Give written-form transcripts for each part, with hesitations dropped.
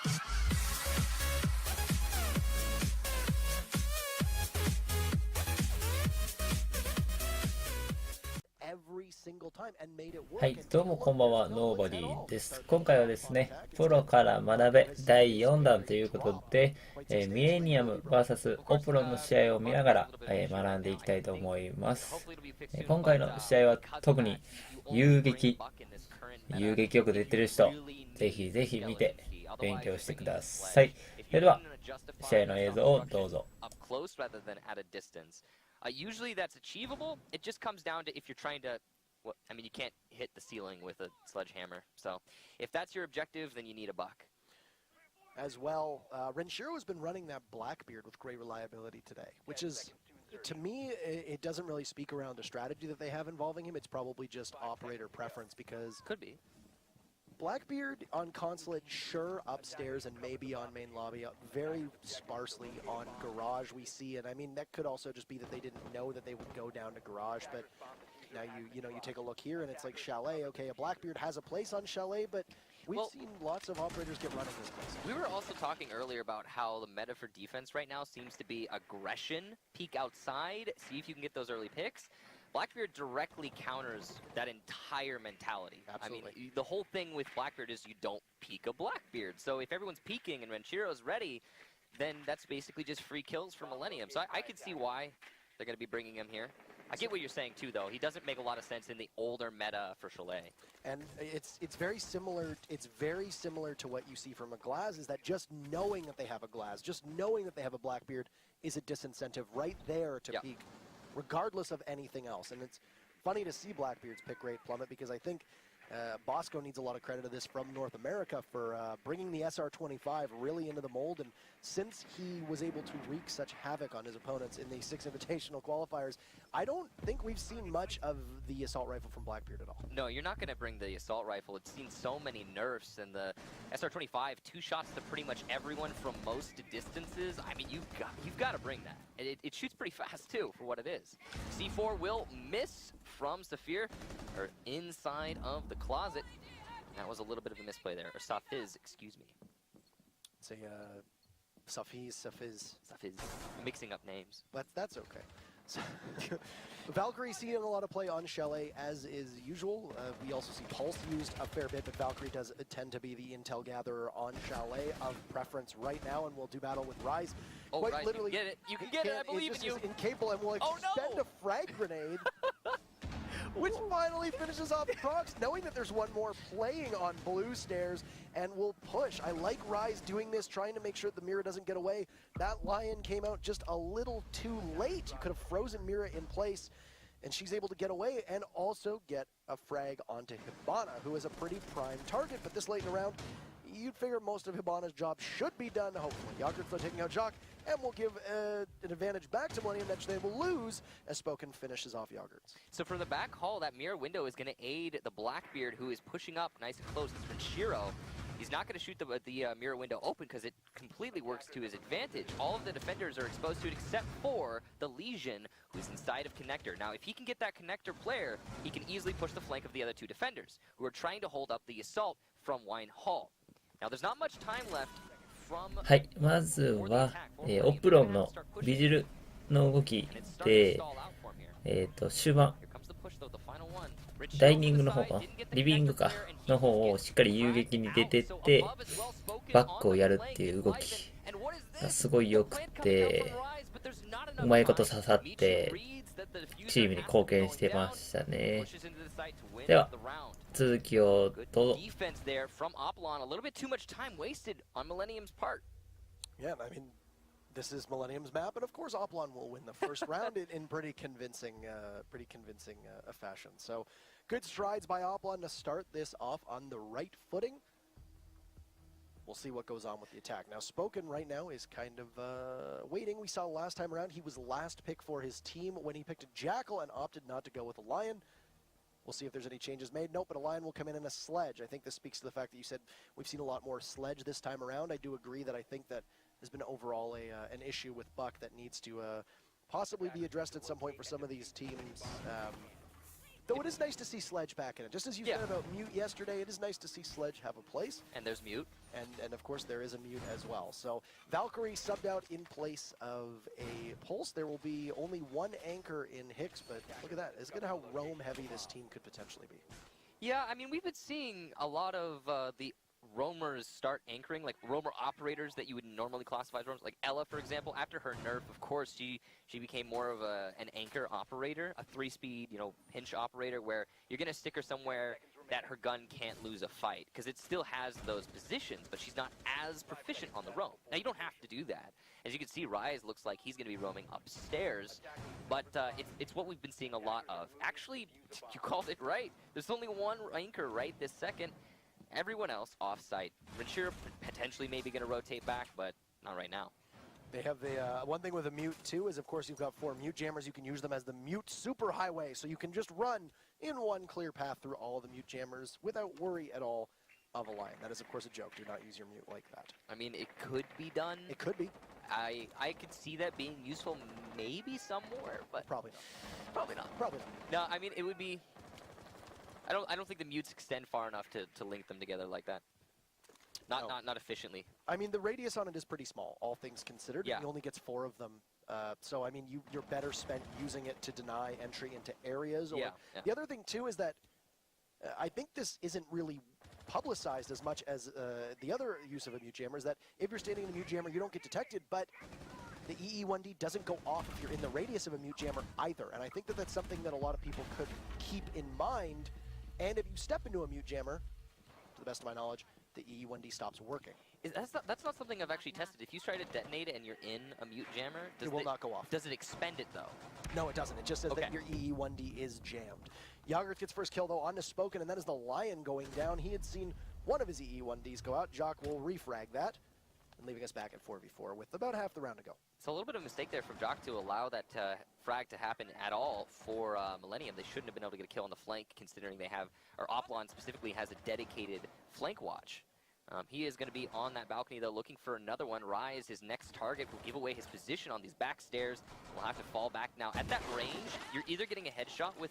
はい、どうもこんばんは、ノーボディです。今回はですね、プロから学べ第4弾ということで、ミレニアム VS オプロンの試合を見ながら、学んでいきたいと思います。今回の試合は特に遊撃よく出てる人、ぜひぜひ見て勉強してください。それでは、試合の映像をどうぞ。Usually that's achievable. It just comes down to if you're trying to, well, I mean, you can't hit the ceiling with a sledgehammer. So if that's your objective, then you need a buck. As well, Renshiro has been running that Blackbeard with great reliability today, which is, to me, it doesn't really speak around a strategy that they have involving him. It's probably just operator preference because... Could be. Blackbeard on consulate, sure, upstairs and maybe on main lobby, very sparsely on garage we see, and I mean that could also just be that they didn't know that they would go down to garage, but now you take a look here and it's like Chalet. Okay, a Blackbeard has a place on Chalet, but we've seen lots of operators get running this place. We were also talking earlier about how the meta for defense right now seems to be aggression, peek outside, see if you can get those early picks. Blackbeard directly counters that entire mentality. Absolutely. I mean, the whole thing with Blackbeard is you don't peek a Blackbeard. So if everyone's peeking and Renshiro's ready, then that's basically just free kills for Millenium. So I could see why they're going to be bringing him here. I get what you're saying too, though. He doesn't make a lot of sense in the older meta for Chalet. And it's very similar. It's very similar to what you see from a Glaz. Is that just knowing that they have a Glaz, just knowing that they have a Blackbeard, is a disincentive right there to peek, regardless of anything else. And it's funny to see Blackbeard's pick rate plummet because I think Bosco needs a lot of credit of this from North America for bringing the SR25 really into the mold. And since he was able to wreak such havoc on his opponents in the 6 invitational qualifiers, I don't think we've seen much of the assault rifle from Blackbeard at all. No, you're not going to bring the assault rifle. It's seen so many nerfs, and the SR25, 2 shots to pretty much everyone from most distances. I mean, you've got to bring that. It shoots pretty fast too for what it is. C4 will miss from Saphir, or inside of the closet. That was a little bit of a misplay there, or Safiz, excuse me. Say Safiz. I'm mixing up names. That's okay. So, Valkyrie seeing a lot of play on Chalet, as is usual. We also see Pulse used a fair bit, but Valkyrie does tend to be the intel gatherer on Chalet of preference right now, and will do battle with Rise. Oh, quite Rise, literally, you can get it, I believe in you. Is incapable and will extend a frag grenade. Which finally finishes off Prox, knowing that there's one more playing on blue stairs, and will push. I like Rise doing this, trying to make sure the Mira doesn't get away. That Lion came out just a little too late. You could have frozen Mira in place, and she's able to get away and also get a frag onto Hibana, who is a pretty prime target. But this late in the round, you'd figure most of Hibana's job should be done, hopefully. Yogurt's though taking out Jacques, and will give an advantage back to Millenium that they will lose as Spoken finishes off Yogurt's. So from the back hall, that mirror window is going to aid the Blackbeard, who is pushing up nice and close. It's Renshiro. He's not going to shoot the mirror window open because it completely works to his advantage. All of the defenders are exposed to it except for the Legion, who's inside of Connector. Now, if he can get that Connector player, he can easily push the flank of the other 2 defenders, who are trying to hold up the assault from Wine Hall. Now, there's not much time left. はい、まずは、オプロンのビジルの動きで、終盤、ダイニングの方かな、リビングかの方をしっかり遊撃に出てって、バックをやるっていう動きがすごい良くて、うまいこと刺さって、チームに貢献してましたね。では、続きをどうぞ。Defense there from Oplon, a little bit too much time wasted on Millenium's part. Yeah, I mean, this is Millenium's map, and of course Oplon will win the first round in pretty convincing fashion. So, good strides by Oplon to start this off on the right footing. We'll see what goes on with the attack. Now, Spoken right now is kind of waiting. We saw last time around he was last pick for his team when he picked a Jackal and opted not to go with a Lion. We'll see if there's any changes made. Nope, but a Lion will come in a Sledge. I think this speaks to the fact that you said we've seen a lot more Sledge this time around. I do agree that I think that there's been overall an issue with Buck that needs to possibly be addressed at some point for some of these teams. Though it is nice to see Sledge back in it. Just as you said about Mute yesterday, it is nice to see Sledge have a place. And there's Mute. And of course, there is a Mute as well. So Valkyrie subbed out in place of a Pulse. There will be only one anchor in Hicks, but look at that. It's good how roam-heavy this team could potentially be. Yeah, I mean, we've been seeing a lot of the roamers start anchoring, like roamer operators that you would normally classify as roamers. Like Ella, for example, after her nerf, of course, she became more of an anchor operator, a 3-speed, you know, pinch operator, where you're going to stick her somewhere that her gun can't lose a fight, because it still has those positions, but she's not as proficient on the roam. Now, you don't have to do that. As you can see, Rise looks like he's going to be roaming upstairs, but it's what we've been seeing a lot of. Actually, you called it right. There's only one anchor right this second. Everyone else off-site. Renshira potentially maybe going to rotate back, but not right now. They have the one thing with a Mute too is, of course, you've got 4 Mute Jammers. You can use them as the Mute Superhighway, so you can just run in one clear path through all of the Mute Jammers without worry at all of a line. That is, of course, a joke. Do not use your Mute like that. I mean, it could be done. It could be. I could see that being useful maybe somewhere, but probably not. Probably not. Probably not. No, I mean, it would be... I don't think the Mutes extend far enough to link them together like that. Not efficiently. I mean, the radius on it is pretty small, all things considered. Yeah. He only gets 4 of them. So, I mean, you're better spent using it to deny entry into areas. Or the other thing, too, is that I think this isn't really publicized as much as the other use of a Mute Jammer, is that if you're standing in a Mute Jammer, you don't get detected, but the EE1D doesn't go off if you're in the radius of a Mute Jammer either. And I think that that's something that a lot of people could keep in mind. And if you step into a Mute Jammer, to the best of my knowledge, the EE1D stops working. That's not something I've actually tested. If you try to detonate it and you're in a Mute Jammer, it will not go off. Does it expend it, though? No, it doesn't. It just says that your EE1D is jammed. Yogurt gets first kill, though, on to Spoken, and that is the Lion going down. He had seen one of his EE1Ds go out. Jock will refrag that, and leaving us back at 4v4 with about half the round to go. It's a little bit of a mistake there from Jock to allow that frag to happen at all for Millenium. They shouldn't have been able to get a kill on the flank, considering they have, or Oplon specifically has a dedicated flank watch. He is going to be on that balcony, though, looking for another one. Rise, his next target, will give away his position on these back stairs. Will have to fall back now. At that range, you're either getting a headshot with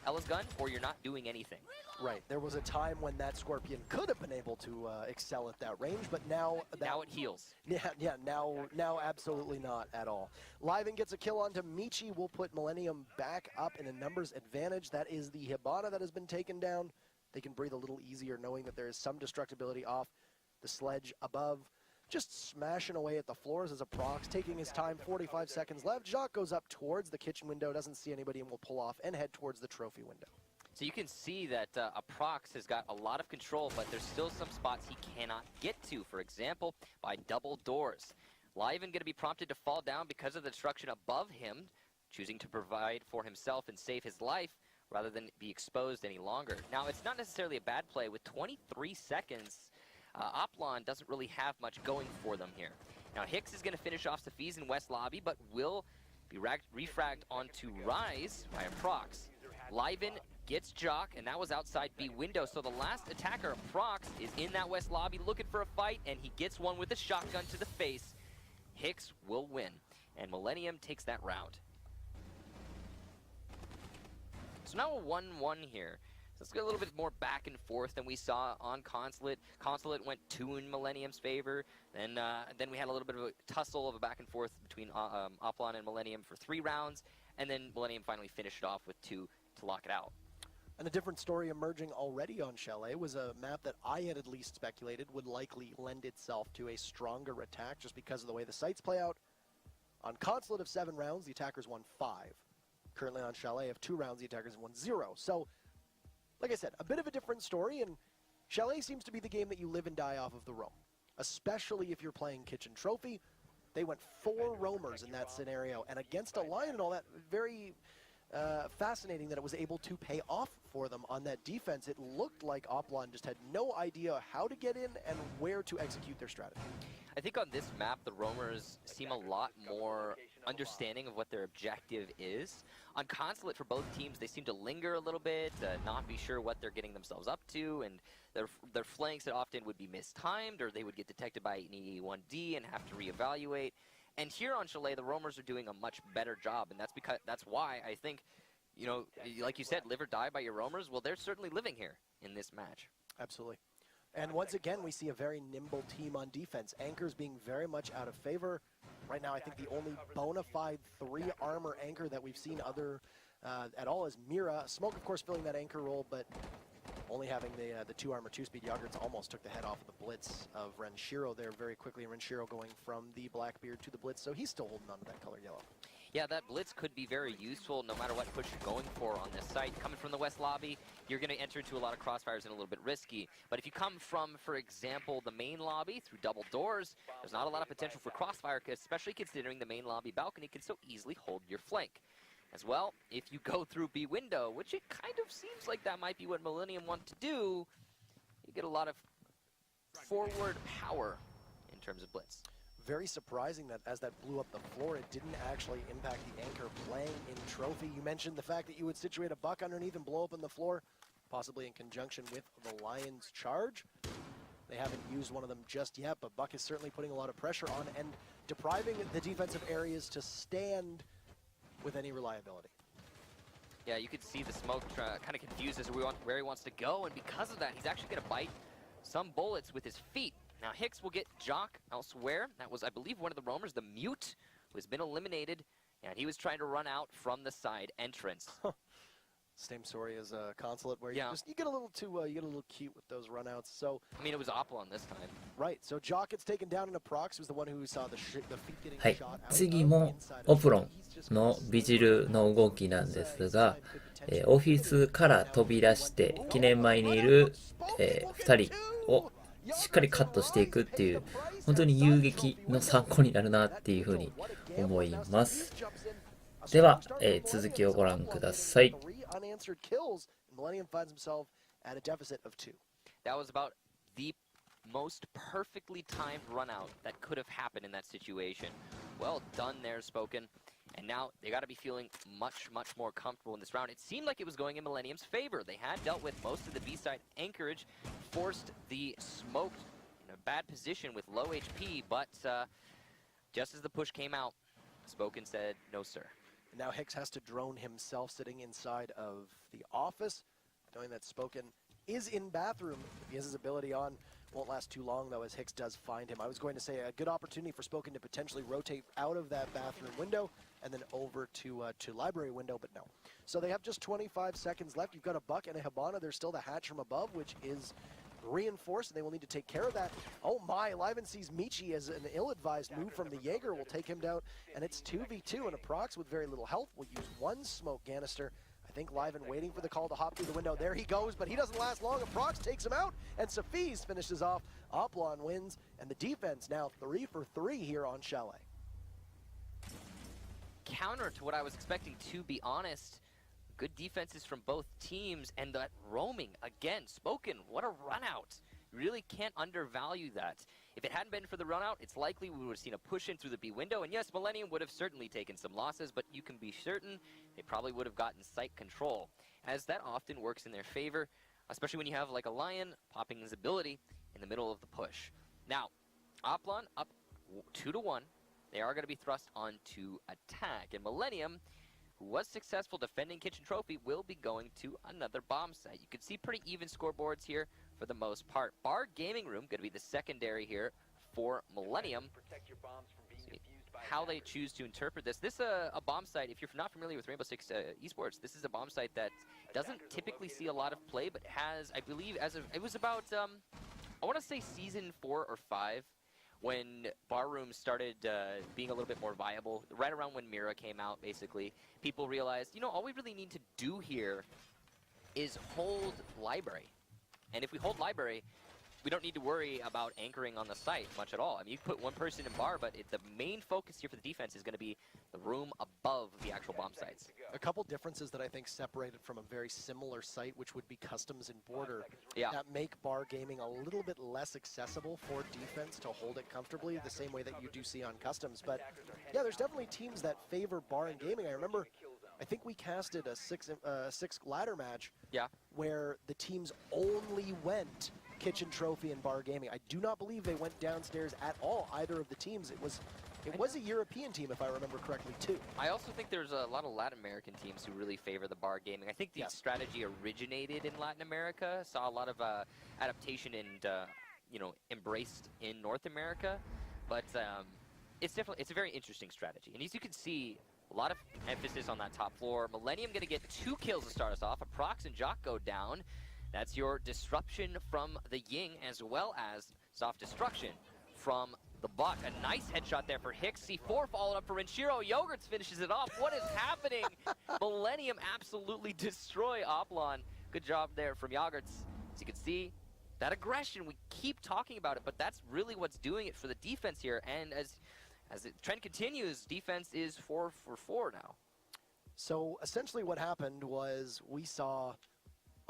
Ella's gun, or you're not doing anything. Right. There was a time when that Scorpion could have been able to excel at that range, but now... Now it heals. Yeah, now absolutely not at all. Liven gets a kill onto Michi. Will put Millenium back up in a numbers advantage. That is the Hibana that has been taken down. They can breathe a little easier knowing that there is some destructibility off the sledge above. Just smashing away at the floors as a Prox, taking his time, 45 seconds left. Jacques goes up towards the kitchen window, doesn't see anybody, and will pull off and head towards the trophy window. So you can see that a Prox has got a lot of control, but there's still some spots he cannot get to. For example, by double doors. Liven going to be prompted to fall down because of the destruction above him, choosing to provide for himself and save his life, rather than be exposed any longer. Now, it's not necessarily a bad play. With 23 seconds, Oplon doesn't really have much going for them here. Now, Hicks is going to finish off Safiz in West Lobby, but will be refragged onto Rise by a Prox. Liven gets Jock, and that was outside B window, so the last attacker, Prox, is in that West Lobby looking for a fight, and he gets one with a shotgun to the face. Hicks will win, and Millenium takes that round. So now a 1-1 here. So let's get a little bit more back and forth than we saw on Consulate. Consulate went 2 in Millenium's favor. Then we had a little bit of a tussle of a back and forth between Oplon and Millenium for 3 rounds. And then Millenium finally finished it off with 2 to lock it out. And a different story emerging already on Chalet was a map that I had at least speculated would likely lend itself to a stronger attack just because of the way the sites play out. On Consulate of 7 rounds, the attackers won 5. Currently on Chalet of 2 rounds, the attackers won 0. So, like I said, a bit of a different story, and Chalet seems to be the game that you live and die off of the roam. Especially if you're playing Kitchen Trophy. They went 4 roamers in that scenario, and against a Lion and all that, very fascinating that it was able to pay off for them on that defense. It looked like Oplon just had no idea how to get in and where to execute their strategy. I think on this map, the roamers seem a lot more understanding of what their objective is. On Consulate, for both teams, they seem to linger a little bit, not be sure what they're getting themselves up to, and their flanks that often would be mistimed, or they would get detected by an E1D and have to reevaluate. And here on Chalet, the roamers are doing a much better job, and that's why I think you know, like you said, live or die by your roamers. Well, they're certainly living here in this match. Absolutely. And once again, we see a very nimble team on defense. Anchors being very much out of favor. Right now, I think the only bona fide 3 armor anchor that we've seen at all is Mira. Smoke, of course, filling that anchor role, but only having the 2 armor 2-speed Yogurts almost took the head off of the blitz of Renshiro there very quickly. Renshiro going from the Blackbeard to the blitz, so he's still holding on to that color yellow. Yeah, that blitz could be very useful no matter what push you're going for on this site. Coming from the west lobby, you're going to enter into a lot of crossfires and a little bit risky. But if you come from, for example, the main lobby through double doors, there's not a lot of potential for crossfire, especially considering the main lobby balcony can so easily hold your flank. As well, if you go through B window, which it kind of seems like that might be what Millenium want to do, you get a lot of forward power in terms of blitz. Very surprising that as that blew up the floor, it didn't actually impact the anchor playing in Trophy. You mentioned the fact that you would situate a buck underneath and blow up on the floor, possibly in conjunction with the Lions charge. They haven't used one of them just yet, but Buck is certainly putting a lot of pressure on and depriving the defensive areas to stand with any reliability. Yeah, you could see the smoke kind of confused as to where he wants to go, and because of that, he's actually going to bite some bullets with his feet. Now, Hicks will get Jock elsewhere. That was, I believe, one of the roamers, the Mute, who has been eliminated, and he was trying to run out from the side entrance. Same story as Consulate, where Yeah. you get a little too you get a little cute with those runouts. So I mean, it was Oplon this time. right, so Jock gets taken down in a prox, who's the one who saw the feet getting はい shot out. 次もオプロンのビジルの動きなんですが、オフィスから飛び出して記念前にいる、2人をしっかりカットしていくっていう本当に遊撃の参考になるなっていうふうに思います。では、続きをご覧ください。 Unanswered kills, Millenium finds himself at a deficit of 2. That was about the most perfectly timed run out that could have happened in that situation. Well done there, Spoken. And now they got to be feeling much, much more comfortable in this round. It seemed like it was going in Millenium's favor. They had dealt with most of the B-side anchorage, forced the Smoked in a bad position with low HP, but just as the push came out, Spoken said, no, sir. And now Hicks has to drone himself sitting inside of the office, knowing that Spoken is in bathroom. If he has his ability on, won't last too long, though, as Hicks does find him. I was going to say a good opportunity for Spoken to potentially rotate out of that bathroom window and then over to library window, but no. So they have just 25 seconds left. You've got a Buck and a Hibana. There's still the hatch from above, which is reinforced, and they will need to take care of that. Oh my, Liven sees Michi as an ill-advised move from the Jaeger. Will take him down, and it's 2v2, and a Prox with very little health will use one smoke canister. I think Liven waiting for the call to hop through the window. There he goes, but he doesn't last long. A Prox takes him out, and Safiz finishes off. Oplon wins, and the defense now 3 for 3 here on Chalet. Counter to what I was expecting, to be honest. Good defenses from both teams, and that roaming, again, Spoken, what a run out. Really can't undervalue that. If it hadn't been for the run out, it's likely we would have seen a push in through the B window, and yes, Millenium would have certainly taken some losses, but you can be certain they probably would have gotten site control, as that often works in their favor, especially when you have like a Lion popping his ability in the middle of the push. Now, Oplon up 2-1. They are going to be thrust onto attack, and Millenium, who was successful defending Kitchen Trophy, will be going to another bomb site. You can see pretty even scoreboards here for the most part. Bar Gaming Room going to be the secondary here for Millenium. See how they choose to interpret this. This a bomb site, if you're not familiar with Rainbow Six esports, this is a bomb site that doesn't typically see a lot of play, but has, I believe, it was about, I want to say season 4 or 5, when bar rooms started being a little bit more viable, right around when Mira came out, basically, people realized, you know, all we really need to do here is hold library. And if we hold library, we don't need to worry about anchoring on the site much at all. I mean, you can put one person in bar, but the main focus here for the defense is going to be the room above the actual bomb sites. A couple differences that I think separated from a very similar site, which would be Customs and Border, that make bar gaming a little bit less accessible for defense to hold it comfortably, the same way that you do see on Customs. But yeah, there's definitely teams that favor bar and gaming. I remember, I think we casted a six ladder match where the teams only went Kitchen Trophy and Bar Gaming. I do not believe they went downstairs at all, either of the teams. It was It was a European team, if I remember correctly, too. I also think there's a lot of Latin American teams who really favor the bar gaming. I think the strategy originated in Latin America, saw a lot of adaptation and you know, embraced in North America, but it's a very interesting strategy. And as you can see, a lot of emphasis on that top floor. Millenium going to get 2 kills to start us off. A Prox and Jock go down. That's your disruption from the Ying, as well as soft destruction from the Buck. A nice headshot there for Hicks. C4 followed up for Renshiro. Yogurts finishes it off. What is happening? Millenium absolutely destroy Oplon. Good job there from Yogurts. As you can see, that aggression, we keep talking about it, but that's really what's doing it for the defense here. And as the trend continues, defense is 4 for 4 now. So essentially what happened was we saw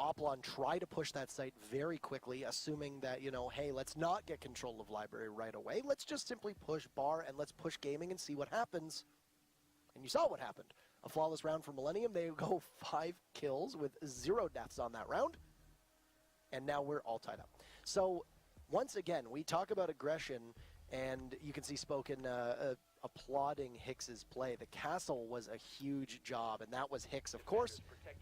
Oplon try to push that site very quickly, assuming that, you know, hey, let's not get control of library right away. Let's just simply push bar and let's push gaming and see what happens. And you saw what happened. A flawless round for Millenium. They go 5 kills with 0 deaths on that round. And now we're all tied up. So once again, we talk about aggression, and you can see Spoken applauding Hicks's play. The castle was a huge job, and that was Hicks, of course,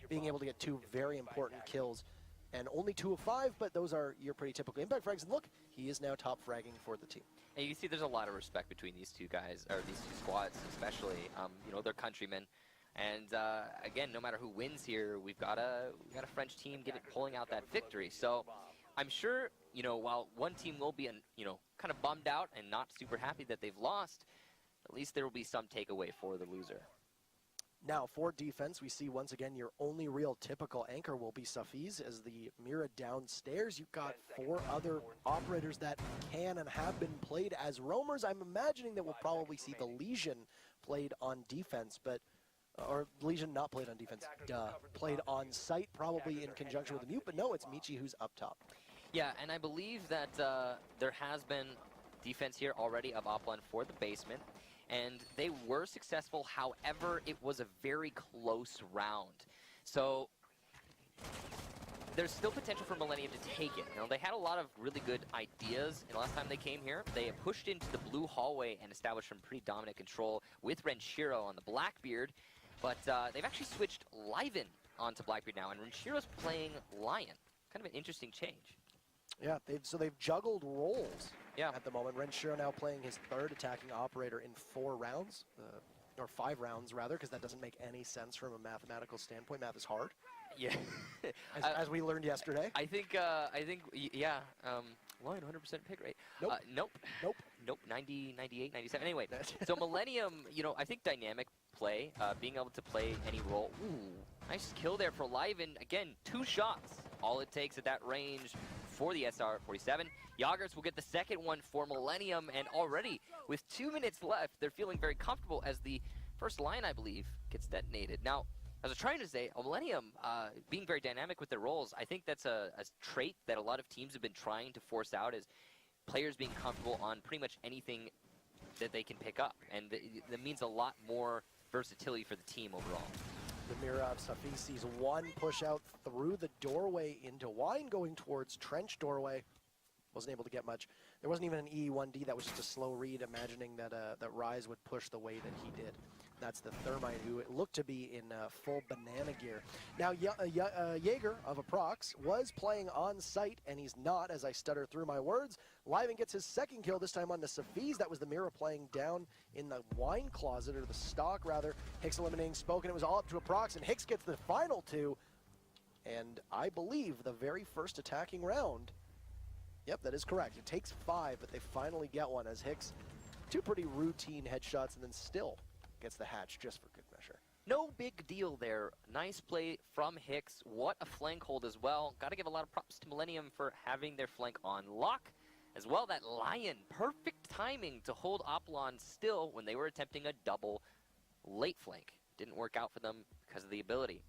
being able to get 2 very important kills. And only 2 of 5, but those are your pretty typical impact frags. And look, he is now top fragging for the team. And you can see there's a lot of respect between these two guys, or these 2 squads especially. You know, they're countrymen. And again, no matter who wins here, we've got a French team pulling out that victory. So I'm sure, you know, while one team will be, you know, kind of bummed out and not super happy that they've lost, at least there will be some takeaway for the loser. Now, for defense, we see once again your only real typical anchor will be Safiz as the Mira downstairs. You've got 4 other operators that can and have been played as roamers. I'm imagining that we'll probably see the Legion played on defense, but or Legion not played on defense, played on site, probably in conjunction with the Mute, but no, it's Michi who's up top. Yeah, and I believe that there has been defense here already of Oplon for the basement, and they were successful. However, it was a very close round. So there's still potential for Millenium to take it. You know, they had a lot of really good ideas, and last time they came here, they pushed into the blue hallway and established some pretty dominant control with Renshiro on the Blackbeard. But they've actually switched Liven onto Blackbeard now, and Renshiro's playing Lion. Kind of an interesting change. Yeah, they've juggled roles Yeah. at the moment. Renshiro now playing his 3rd attacking operator in 4 rounds, or 5 rounds rather, because that doesn't make any sense from a mathematical standpoint. Math is hard. Yeah. as we learned yesterday. I think, yeah, Lion 100% pick rate. Nope. Nope, 90, 98, 97. Anyway, so Millenium, you know, I think dynamic play, being able to play any role. Ooh, nice kill there for Liven. Again, 2 shots. All it takes at that range for the SR-47. Yogurts will get the second one for Millenium, and already with 2 minutes left, they're feeling very comfortable as the first line, I believe, gets detonated. Now, as I was trying to say, Millenium being very dynamic with their roles, I think that's a trait that a lot of teams have been trying to force out, is players being comfortable on pretty much anything that they can pick up. And that means a lot more versatility for the team overall. The Mira of Safi sees 1 push out through the doorway into Wine, going towards Trench doorway. Wasn't able to get much. There wasn't even an E1D. That was just a slow read, imagining that that Rise would push the way that he did. That's the Thermite, who looked to be in full banana gear. Now, Jaeger of Aprox was playing on site, and he's not, as I stutter through my words. Liven gets his 2nd kill, this time on the Safiz. That was the Mira playing down in the wine closet, or the stock, rather. Hicks eliminating Spoken. It was all up to Aprox, and Hicks gets the final 2. And I believe the very first attacking round. Yep, that is correct. It takes 5, but they finally get one, as Hicks, 2 pretty routine headshots, and then still gets the hatch just for good measure. No big deal there. Nice play from Hicks. What a flank hold as well. Got to give a lot of props to Millenium for having their flank on lock. As well, that Lion, perfect timing to hold Oplon still when they were attempting a double late flank. Didn't work out for them because of the ability.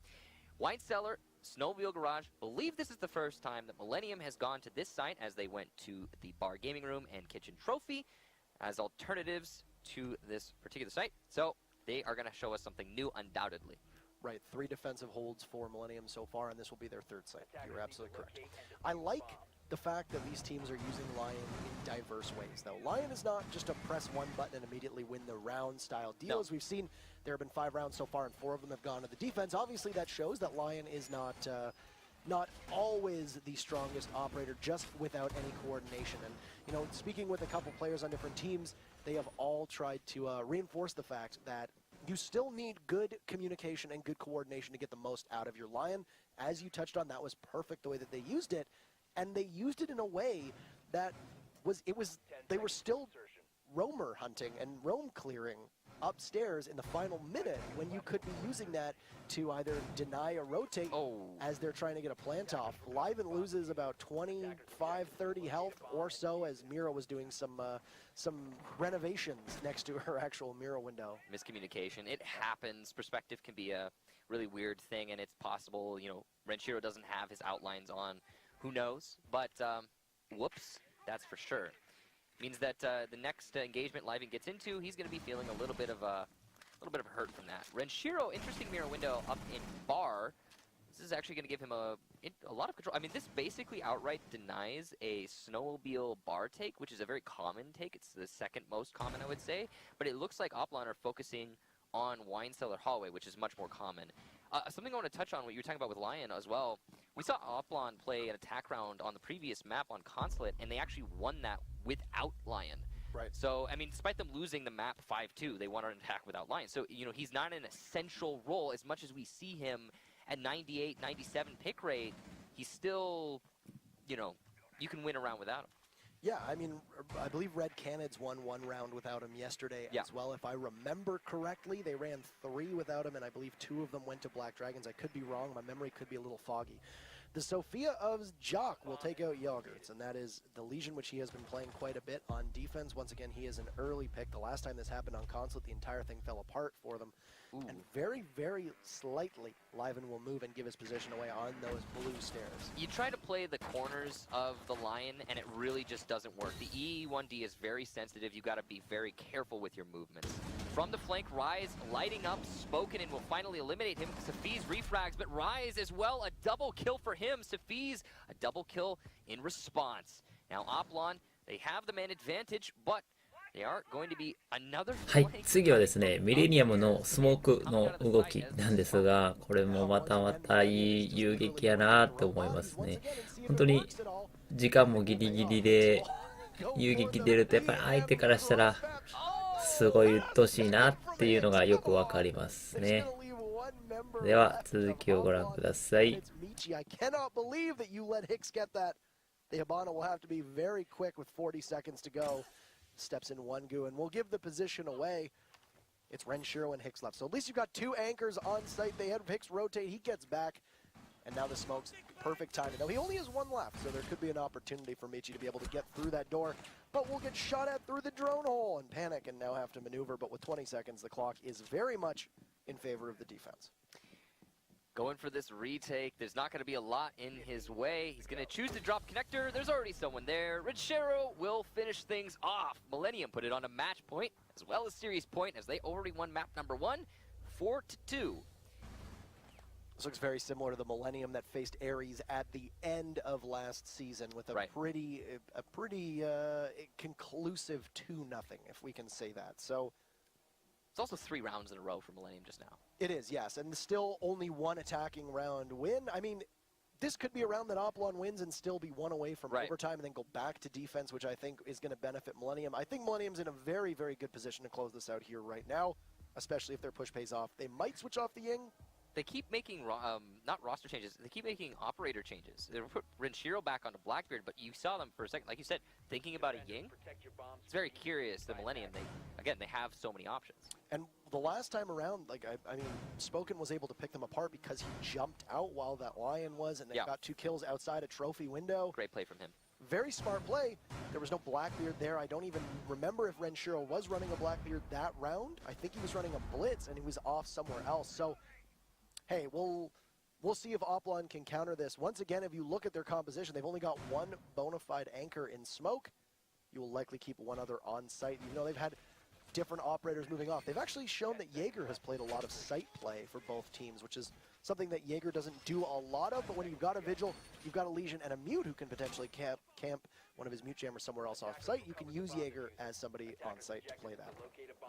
Wine Cellar, Snowmobile Garage. Believe this is the first time that Millenium has gone to this site, as they went to the Bar Gaming Room and Kitchen Trophy as alternatives to this particular site. So they are going to show us something new, undoubtedly. Right, 3 defensive holds for Millenium so far, and this will be their 3rd site. You're absolutely correct. I like the fact that these teams are using Lion in diverse ways, though. Lion is not just a press one button and immediately win the round style deal. As we've seen, there have been 5 rounds so far, and 4 of them have gone to the defense. Obviously, that shows that Lion is not always the strongest operator, just without any coordination. And, you know, speaking with a couple players on different teams, they have all tried to reinforce the fact that you still need good communication and good coordination to get the most out of your Lion. As you touched on, that was perfect the way that they used it. And they used it in a way that they were still roamer hunting and roam clearing upstairs in the final minute, when you could be using that to either deny a rotate as they're trying to get a plant off. Liven loses about 25, 30 health or so, as Mira was doing some renovations next to her actual Mira window. Miscommunication. It happens. Perspective can be a really weird thing, and it's possible, you know, Renshiro doesn't have his outlines on. Who knows? But whoops, that's for sure. Means that the next engagement Liven gets into, he's going to be feeling a little bit of hurt from that. Renshiro, interesting mirror window up in bar. This is actually going to give him a lot of control. I mean, this basically outright denies a snowmobile bar take, which is a very common take. It's the second most common, I would say. But it looks like Oplon are focusing on wine cellar hallway, which is much more common. Something I want to touch on, what you were talking about with Lion as well. We saw Oplon play an attack round on the previous map on Consulate, and they actually won that without Lion. Right. So, I mean, despite them losing the map 5-2, they won an attack without Lion. So, you know, he's not an essential role. As much as we see him at 98, 97 pick rate, he's still, you know, you can win a round without him. Yeah, I mean, I believe Red Canids won 1 round without him yesterday as well. If I remember correctly, they ran 3 without him, and I believe 2 of them went to Black Dragons. I could be wrong. My memory could be a little foggy. The Sophia of Jock will take out Yogurts, and that is the Legion, which he has been playing quite a bit on defense. Once again, he is an early pick. The last time this happened on Consulate, the entire thing fell apart for them. Ooh. And very, very slightly, Liven will move and give his position away on those blue stairs. You try to play the corners of the Lion, and it really just doesn't work. The E1D is very sensitive. You got to be very careful with your movements. From the flank, Rise lighting up, Spoken, and will finally eliminate him. Safiz refrags, but Rise as well, a double kill for him. Safiz, a double kill in response. Now, Oplon, they have the man advantage, but they are going to be another はい、次はですね、ミレニアムのスモークの動きなんですが、これもまたいい遊撃やなと思いますね。本当に時間もギリギリで遊撃出ると、やっぱり相手からしたらすごい鬱陶しいなっていうのがよくわかりますね。では続きをご覧ください。The Habana will have to be very quick with 40 seconds to go. Steps in one goo, and we'll give the position away. It's Renshiro and Hicks left. So at least you've got 2 anchors on site. They had Hicks rotate. He gets back. And now the smoke's perfect timing. Now he only has 1 left, so there could be an opportunity for Michi to be able to get through that door. But we'll get shot at through the drone hole and panic and now have to maneuver. But with 20 seconds, the clock is very much in favor of the defense. Going for this retake. There's not going to be a lot in his way. He's going to choose to drop connector. There's already someone there. Renshiro will finish things off. Millenium put it on a match point as well as series point as they already won map number 1, 4-2. This looks very similar to the Millenium that faced Ares at the end of last season with a pretty conclusive 2-0, if we can say that. So it's also 3 rounds in a row for Millenium just now. It is, yes, and still only 1 attacking round win. I mean, this could be a round that Oplon wins and still be 1 away from overtime and then go back to defense, which I think is going to benefit Millenium. I think Millenium's in a very, very good position to close this out here right now, especially if their push pays off. They might switch off the Ying. They keep making, not roster changes, they keep making operator changes. They put Renshiro back onto Blackbeard, but you saw them for a second, like you said, thinking about a Ying. It's very curious, the Millenium, they have so many options. And the last time around, like, I mean, Spoken was able to pick them apart because he jumped out while that Lion was, and they got 2 kills outside a trophy window. Great play from him. Very smart play. There was no Blackbeard there. I don't even remember if Renshiro was running a Blackbeard that round. I think he was running a Blitz, and he was off somewhere else. So, hey, we'll see if Oplon can counter this. Once again, if you look at their composition, they've only got 1 bona fide anchor in smoke. You will likely keep 1 other on site. You know, they've had different operators moving off. They've actually shown that Jaeger has played a lot of site play for both teams, which is something that Jaeger doesn't do a lot of, but when you've got a Vigil, you've got a Legion and a Mute who can potentially camp one of his Mute Jammers somewhere else off site, you can use Jaeger as somebody on site to play that.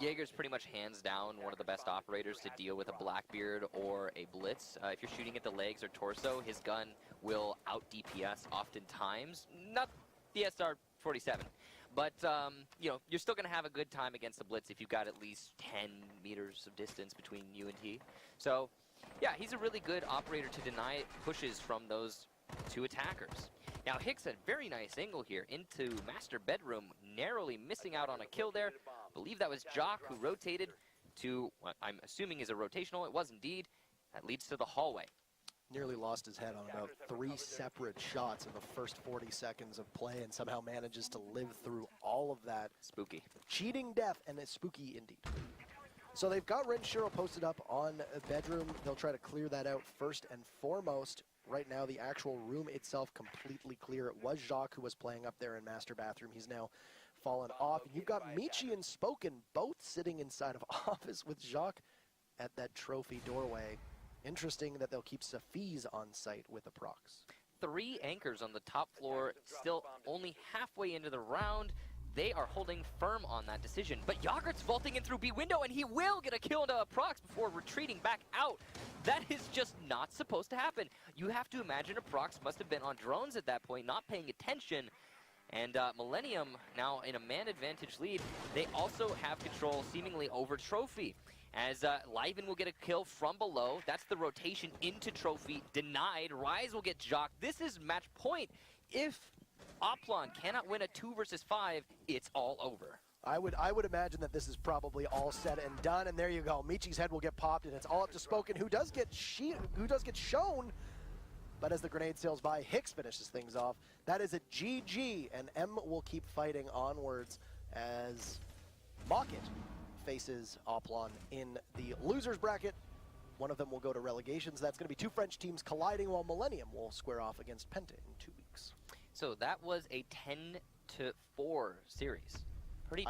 Jaeger's pretty much hands down one of the best operators to deal with a Blackbeard or a Blitz. If you're shooting at the legs or torso, his gun will out DPS oftentimes. Not the SR-47, but you know, you're still going to have a good time against the Blitz if you've got at least 10 meters of distance between you and he. So yeah, he's a really good operator to deny pushes from those two attackers. Now Hicks had a very nice angle here into Master Bedroom, narrowly missing out on a kill there. I believe that was Jock who rotated to what I'm assuming is a rotational. It was indeed. That leads to the hallway. Nearly lost his head on about 3 separate shots in the first 40 seconds of play and somehow manages to live through all of that. Spooky. Cheating death, and it's spooky indeed. So they've got Ren Shiro posted up on a Bedroom. They'll try to clear that out first and foremost. Right now, the actual room itself completely clear. It was Jacques who was playing up there in Master Bathroom. He's now fallen off. You've got Michi and Spoken both sitting inside of office with Jacques at that trophy doorway. Interesting that they'll keep Safiz on site with the procs. 3 anchors on the top floor, still only halfway into the round. They are holding firm on that decision, but Yogurt's vaulting in through B window, and he will get a kill into a prox before retreating back out. That is just not supposed to happen. You have to imagine a prox must have been on drones at that point, not paying attention. And Millenium now in a man advantage lead. They also have control seemingly over Trophy. As Liven will get a kill from below. That's the rotation into Trophy. Denied. Rise will get jocked. This is match point. If Oplon cannot win a 2 versus 5, it's all over. I would imagine that this is probably all said and done, and there you go. Michi's head will get popped, and it's all up to Spoken, who does get shown. But as the grenade sails by, Hicks finishes things off. That is a GG, and M will keep fighting onwards as Mocket faces Oplon in the losers bracket. One of them will go to relegations. That's going to be 2 French teams colliding, while Millenium will square off against Penta in 2 weeks. So that was a 10-4 series. Pretty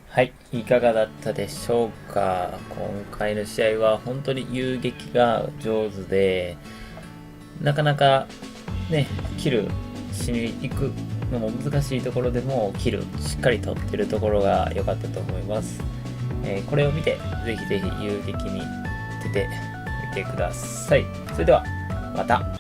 はい、いかがだったでしょうか。今回の試合は本当に遊撃が上手で、なかなかね、キルしに行くのも難しいところでもキルしっかり取ってるところが良かったと思います。これを見てぜひぜひ遊撃に出てみてください。それではまた。